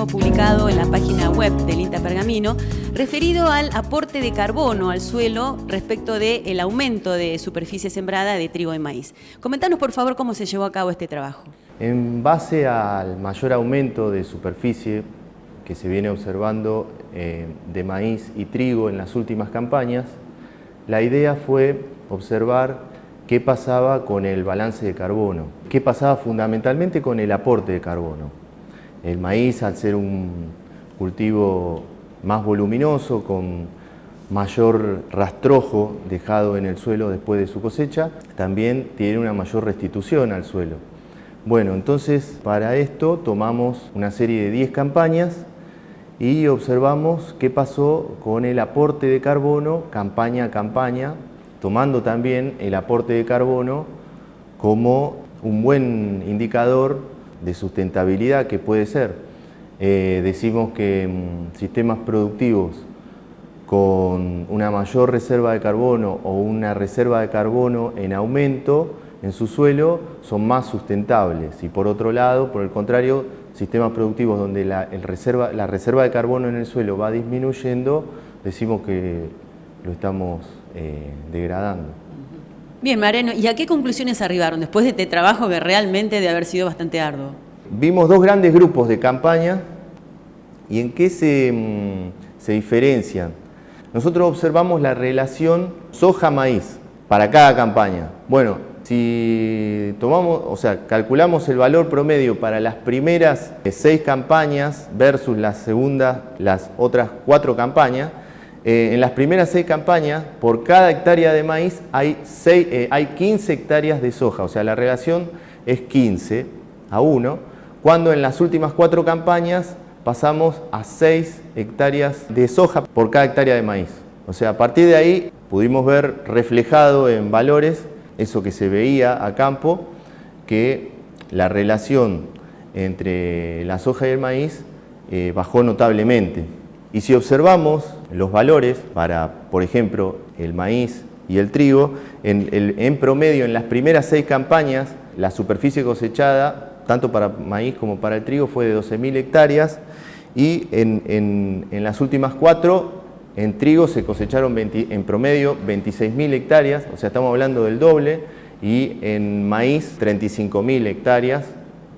científico publicado en la página web del INTA Pergamino referido al aporte de carbono al suelo respecto del aumento de superficie sembrada de trigo y maíz. Comentanos, por favor, cómo se llevó a cabo este trabajo. En base al mayor aumento de superficie que se viene observando de maíz y trigo en las últimas campañas, la idea fue observar qué pasaba con el balance de carbono, qué pasaba fundamentalmente con el aporte de carbono. El maíz, al ser un cultivo más voluminoso, con mayor rastrojo dejado en el suelo después de su cosecha, también tiene una mayor restitución al suelo. Bueno, entonces para esto tomamos una serie de 10 campañas y observamos qué pasó con el aporte de carbono campaña a campaña, tomando también el aporte de carbono como un buen indicador de sustentabilidad que puede ser. Decimos que sistemas productivos con una mayor reserva de carbono o una reserva de carbono en aumento en su suelo son más sustentables, y por otro lado, por el contrario, sistemas productivos donde la reserva de carbono en el suelo va disminuyendo, decimos que lo estamos degradando. Bien, Mariano, ¿y a qué conclusiones arribaron después de este trabajo que realmente debe haber sido bastante arduo? Vimos dos grandes grupos de campaña y en qué se diferencian. Nosotros observamos la relación soja-maíz para cada campaña. Bueno, si calculamos el valor promedio para las primeras 6 campañas versus las otras 4 campañas, en las primeras 6 campañas, por cada hectárea de maíz hay 15 hectáreas de soja, o sea, la relación es 15 a 1, cuando en las últimas 4 campañas pasamos a 6 hectáreas de soja por cada hectárea de maíz. O sea, a partir de ahí pudimos ver reflejado en valores eso que se veía a campo, que la relación entre la soja y el maíz bajó notablemente. Y si observamos los valores para, por ejemplo, el maíz y el trigo, en promedio en las primeras 6 campañas, la superficie cosechada, tanto para maíz como para el trigo, fue de 12.000 hectáreas, y en las últimas 4, en trigo se cosecharon en promedio 26.000 hectáreas, o sea, estamos hablando del doble, y en maíz 35.000 hectáreas,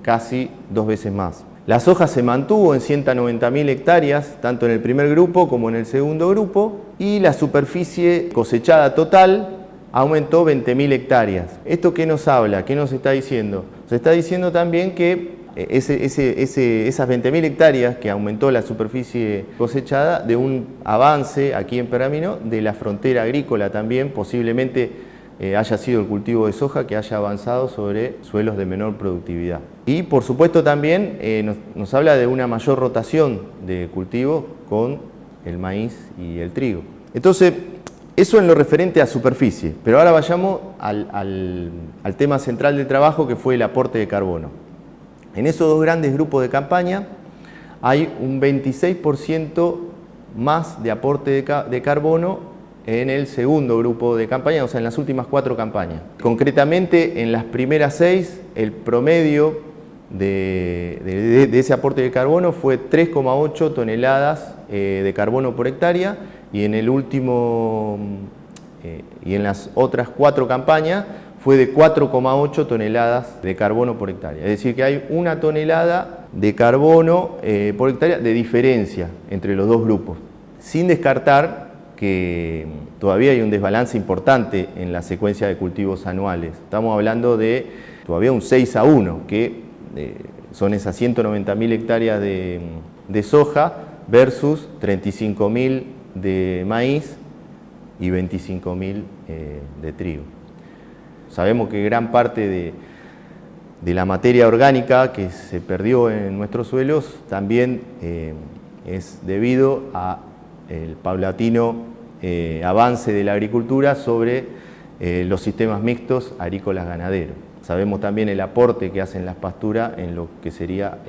casi 2 veces más. La soja se mantuvo en 190.000 hectáreas, tanto en el primer grupo como en el segundo grupo, y la superficie cosechada total aumentó 20.000 hectáreas. ¿Esto qué nos habla? ¿Qué nos está diciendo? Se está diciendo también que esas 20.000 hectáreas que aumentó la superficie cosechada, de un avance aquí en Pergamino de la frontera agrícola también, posiblemente haya sido el cultivo de soja que haya avanzado sobre suelos de menor productividad. Y por supuesto también nos habla de una mayor rotación de cultivos con el maíz y el trigo. Entonces, eso en lo referente a superficie, pero ahora vayamos al tema central del trabajo, que fue el aporte de carbono. En esos dos grandes grupos de campaña hay un 26% más de aporte de carbono en el segundo grupo de campaña, o sea, en las últimas 4 campañas. Concretamente, en las primeras 6, el promedio de ese aporte de carbono fue 3,8 toneladas de carbono por hectárea, y en el último y en las otras 4 campañas fue de 4,8 toneladas de carbono por hectárea. Es decir, que hay 1 tonelada de carbono por hectárea de diferencia entre los dos grupos, sin descartar que todavía hay un desbalance importante en la secuencia de cultivos anuales. Estamos hablando de todavía un 6-1, que son esas 190.000 hectáreas de soja versus 35.000 de maíz y 25.000 de trigo. Sabemos que gran parte de la materia orgánica que se perdió en nuestros suelos también es debido al paulatino avance de la agricultura sobre los sistemas mixtos agrícolas ganaderos. Sabemos también el aporte que hacen las pasturas en lo que sería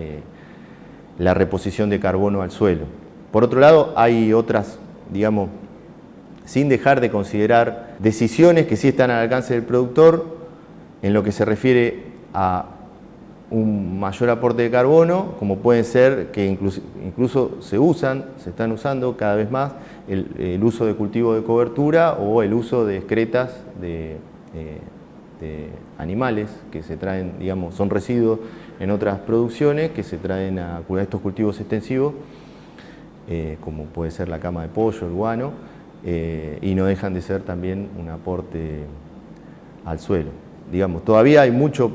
la reposición de carbono al suelo. Por otro lado, hay otras, digamos, sin dejar de considerar decisiones que sí están al alcance del productor en lo que se refiere a un mayor aporte de carbono, como pueden ser que incluso se están usando cada vez más el uso de cultivo de cobertura o el uso de excretas de animales que se traen, digamos, son residuos en otras producciones que se traen a estos cultivos extensivos, como puede ser la cama de pollo, el guano, y no dejan de ser también un aporte al suelo. Digamos, todavía hay mucho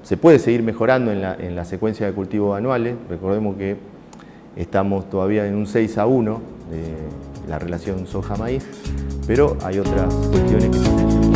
se puede seguir mejorando en la secuencia de cultivos anuales. Recordemos que estamos todavía en un 6:1 de la relación soja-maíz, pero hay otras cuestiones que se